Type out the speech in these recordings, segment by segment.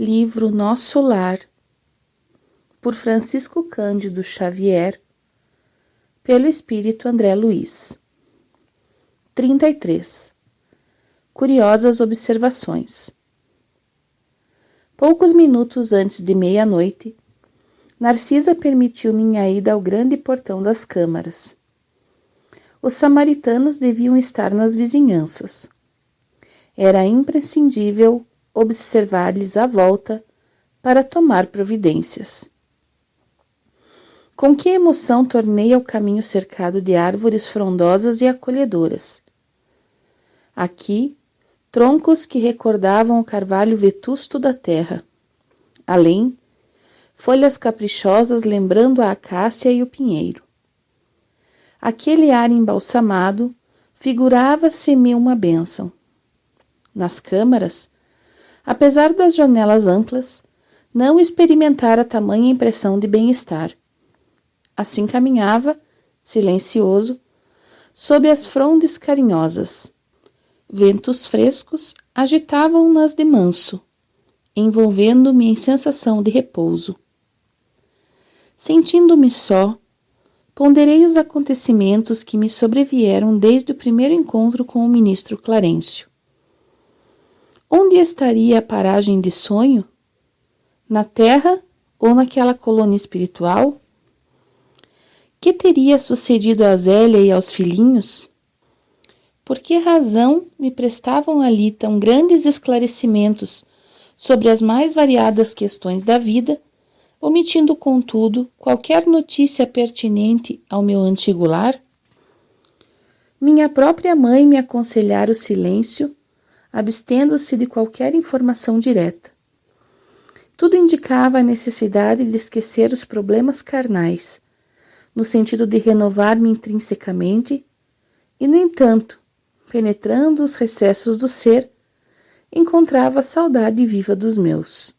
Livro Nosso Lar, por Francisco Cândido Xavier, pelo Espírito André Luiz. 33. Curiosas observações. Poucos minutos antes de meia-noite, Narcisa permitiu minha ida ao grande portão das câmaras. Os samaritanos deviam estar nas vizinhanças. Era imprescindível observar-lhes a volta para tomar providências. Com que emoção tornei ao caminho cercado de árvores frondosas e acolhedoras. Aqui, troncos que recordavam o carvalho vetusto da terra. Além, folhas caprichosas lembrando a acácia e o pinheiro. Aquele ar embalsamado figurava-se-me uma bênção. Nas câmaras, apesar das janelas amplas, não experimentara tamanha impressão de bem-estar. Assim caminhava, silencioso, sob as frondes carinhosas. Ventos frescos agitavam-nas de manso, envolvendo-me em sensação de repouso. Sentindo-me só, ponderei os acontecimentos que me sobrevieram desde o primeiro encontro com o ministro Clarencio. Onde estaria a paragem de sonho? Na terra ou naquela colônia espiritual? Que teria sucedido a Zélia e aos filhinhos? Por que razão me prestavam ali tão grandes esclarecimentos sobre as mais variadas questões da vida, omitindo, contudo, qualquer notícia pertinente ao meu antigo lar? Minha própria mãe me aconselhara o silêncio, abstendo-se de qualquer informação direta. Tudo indicava a necessidade de esquecer os problemas carnais, no sentido de renovar-me intrinsecamente, e, no entanto, penetrando os recessos do ser, encontrava a saudade viva dos meus.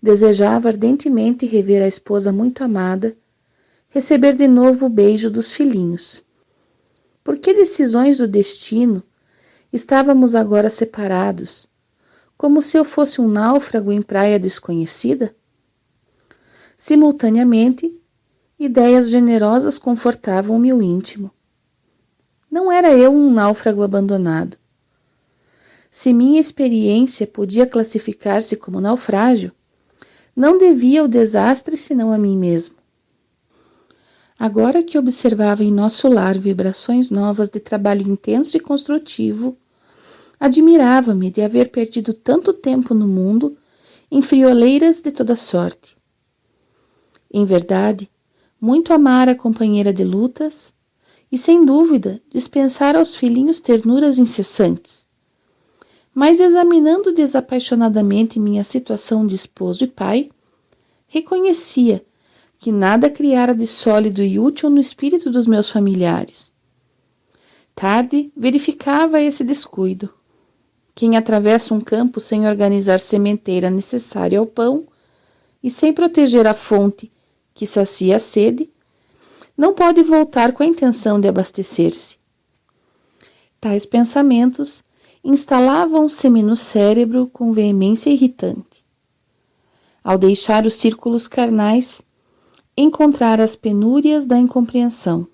Desejava ardentemente rever a esposa muito amada, receber de novo o beijo dos filhinhos. Por que decisões do destino estávamos agora separados, como se eu fosse um náufrago em praia desconhecida? Simultaneamente, ideias generosas confortavam-me o íntimo. Não era eu um náufrago abandonado. Se minha experiência podia classificar-se como naufrágio, não devia ao desastre senão a mim mesmo. Agora que observava em nosso lar vibrações novas de trabalho intenso e construtivo, admirava-me de haver perdido tanto tempo no mundo em frioleiras de toda sorte. Em verdade, muito amara a companheira de lutas e, sem dúvida, dispensara aos filhinhos ternuras incessantes. Mas, examinando desapaixonadamente minha situação de esposo e pai, reconhecia que nada criara de sólido e útil no espírito dos meus familiares. Tarde verificava esse descuido. Quem atravessa um campo sem organizar sementeira necessária ao pão e sem proteger a fonte que sacia a sede, não pode voltar com a intenção de abastecer-se. Tais pensamentos instalavam-se-me no cérebro com veemência irritante. Ao deixar os círculos carnais, encontrar as penúrias da incompreensão.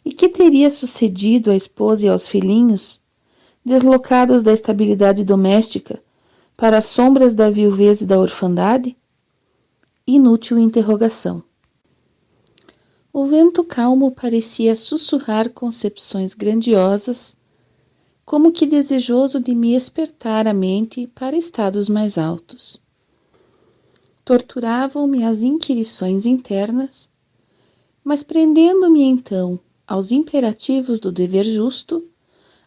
E que teria sucedido à esposa e aos filhinhos, deslocados da estabilidade doméstica para as sombras da viuvez e da orfandade? Inútil interrogação. O vento calmo parecia sussurrar concepções grandiosas, como que desejoso de me espertar a mente para estados mais altos. Torturavam-me as inquirições internas, mas prendendo-me então aos imperativos do dever justo,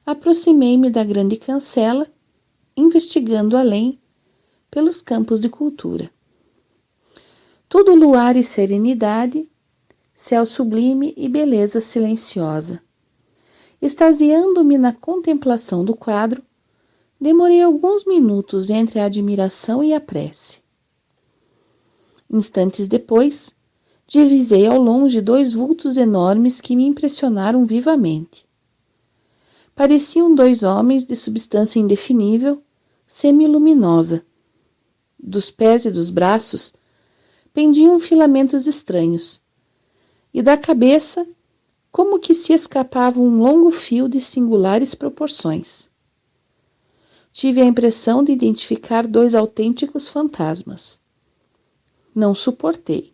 aproximei-me da grande cancela, investigando além pelos campos de cultura. Tudo luar e serenidade, céu sublime e beleza silenciosa. Extasiando-me na contemplação do quadro, demorei alguns minutos entre a admiração e a prece. Instantes depois, divisei ao longe 2 vultos enormes que me impressionaram vivamente. Pareciam 2 homens de substância indefinível, semiluminosa, Dos pés e dos braços pendiam filamentos estranhos, e da cabeça como que se escapava um longo fio de singulares proporções. Tive a impressão de identificar 2 autênticos fantasmas. Não suportei.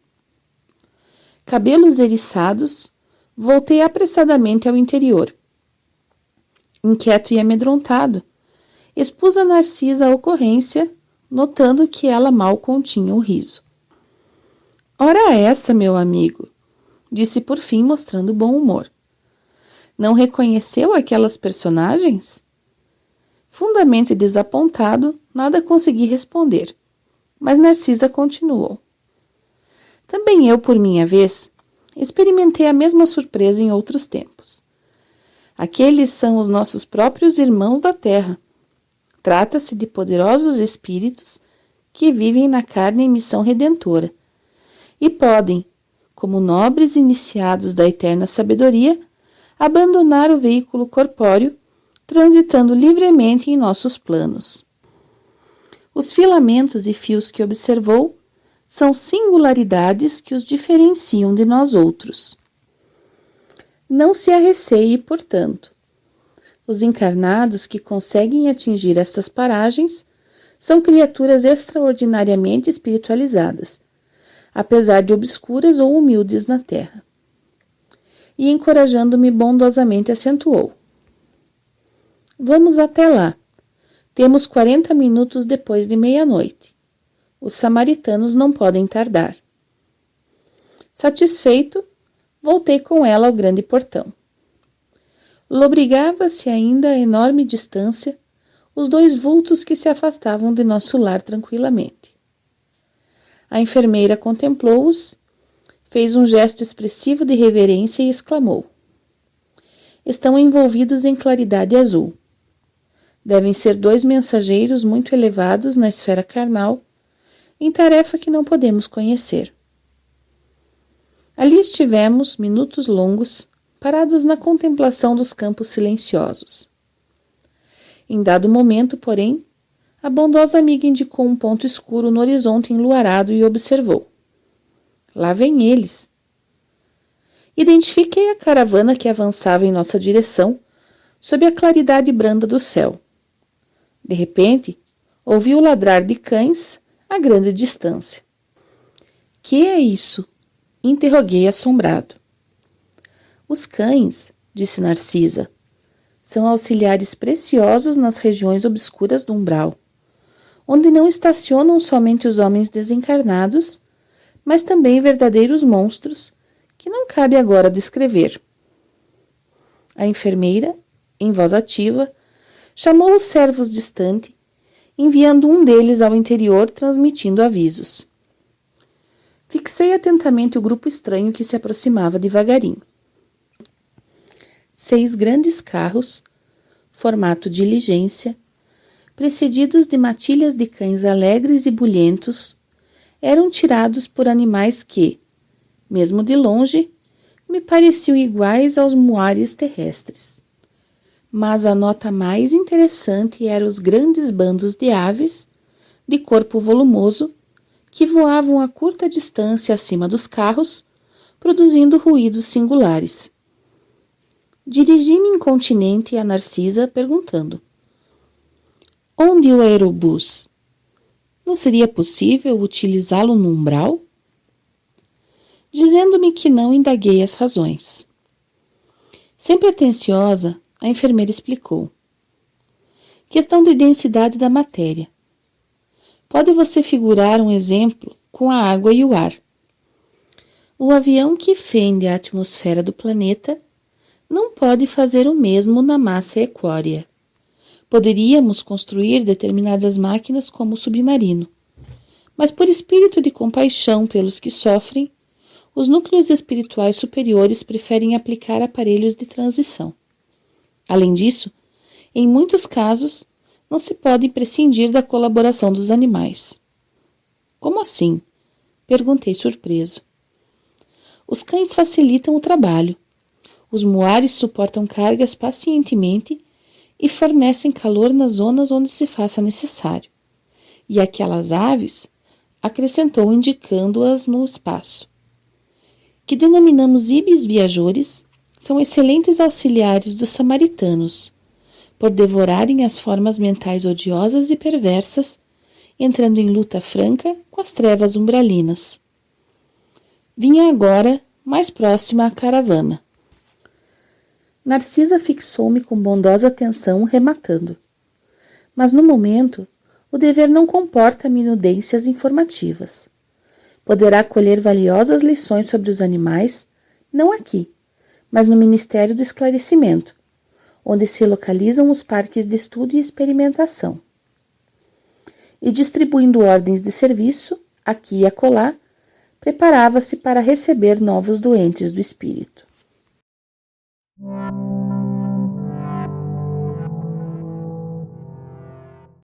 Cabelos eriçados, voltei apressadamente ao interior. Inquieto e amedrontado, expus a Narcisa a ocorrência, notando que ela mal continha o riso. Ora essa, meu amigo, disse por fim, mostrando bom humor. Não reconheceu aquelas personagens? Fundamente desapontado, nada consegui responder, mas Narcisa continuou. Também eu, por minha vez, experimentei a mesma surpresa em outros tempos. Aqueles são os nossos próprios irmãos da terra. Trata-se de poderosos espíritos que vivem na carne em missão redentora e podem, como nobres iniciados da eterna sabedoria, abandonar o veículo corpóreo, transitando livremente em nossos planos. Os filamentos e fios que observou são singularidades que os diferenciam de nós outros. Não se arreceie, portanto. Os encarnados que conseguem atingir estas paragens são criaturas extraordinariamente espiritualizadas, apesar de obscuras ou humildes na terra. E encorajando-me bondosamente acentuou. Vamos até lá. Temos 40 minutos depois de meia-noite. Os samaritanos não podem tardar. Satisfeito, voltei com ela ao grande portão. Lobrigava-se ainda a enorme distância os 2 vultos que se afastavam de nosso lar tranquilamente. A enfermeira contemplou-os, fez um gesto expressivo de reverência e exclamou. Estão envolvidos em claridade azul. Devem ser 2 mensageiros muito elevados na esfera carnal, em tarefa que não podemos conhecer. Ali estivemos, minutos longos, parados na contemplação dos campos silenciosos. Em dado momento, porém, a bondosa amiga indicou um ponto escuro no horizonte enluarado e observou. Lá vêm eles. Identifiquei a caravana que avançava em nossa direção, sob a claridade branda do céu. De repente, ouvi o ladrar de cães a grande distância. Que é isso? Interroguei assombrado. Os cães, disse Narcisa, são auxiliares preciosos nas regiões obscuras do umbral, onde não estacionam somente os homens desencarnados, mas também verdadeiros monstros que não cabe agora descrever. A enfermeira, em voz ativa, chamou os servos distante, enviando um deles ao interior transmitindo avisos. Fixei atentamente o grupo estranho que se aproximava devagarinho. 6 grandes carros, formato diligência, precedidos de matilhas de cães alegres e bulhentos, eram tirados por animais que, mesmo de longe, me pareciam iguais aos muares terrestres. Mas a nota mais interessante eram os grandes bandos de aves, de corpo volumoso, que voavam a curta distância acima dos carros, produzindo ruídos singulares. Dirigi-me incontinente a Narcisa, perguntando: onde o aerobus? Não seria possível utilizá-lo no umbral? Dizendo-me que não, indaguei as razões. Sempre atenciosa, a enfermeira explicou. Questão de densidade da matéria. Pode você figurar um exemplo com a água e o ar. O avião que fende a atmosfera do planeta não pode fazer o mesmo na massa equórea. Poderíamos construir determinadas máquinas como o submarino, mas por espírito de compaixão pelos que sofrem, os núcleos espirituais superiores preferem aplicar aparelhos de transição. Além disso, em muitos casos, não se pode prescindir da colaboração dos animais. Como assim? Perguntei surpreso. Os cães facilitam o trabalho. Os muares suportam cargas pacientemente e fornecem calor nas zonas onde se faça necessário. E aquelas aves, acrescentou indicando-as no espaço, que denominamos ibis viajores, são excelentes auxiliares dos samaritanos, por devorarem as formas mentais odiosas e perversas, entrando em luta franca com as trevas umbralinas. Vinha agora mais próxima à caravana. Narcisa fixou-me com bondosa atenção, rematando. Mas no momento, o dever não comporta minudências informativas. Poderá colher valiosas lições sobre os animais, não aqui, mas no Ministério do Esclarecimento, onde se localizam os parques de estudo e experimentação. E distribuindo ordens de serviço, aqui e acolá, preparava-se para receber novos doentes do espírito.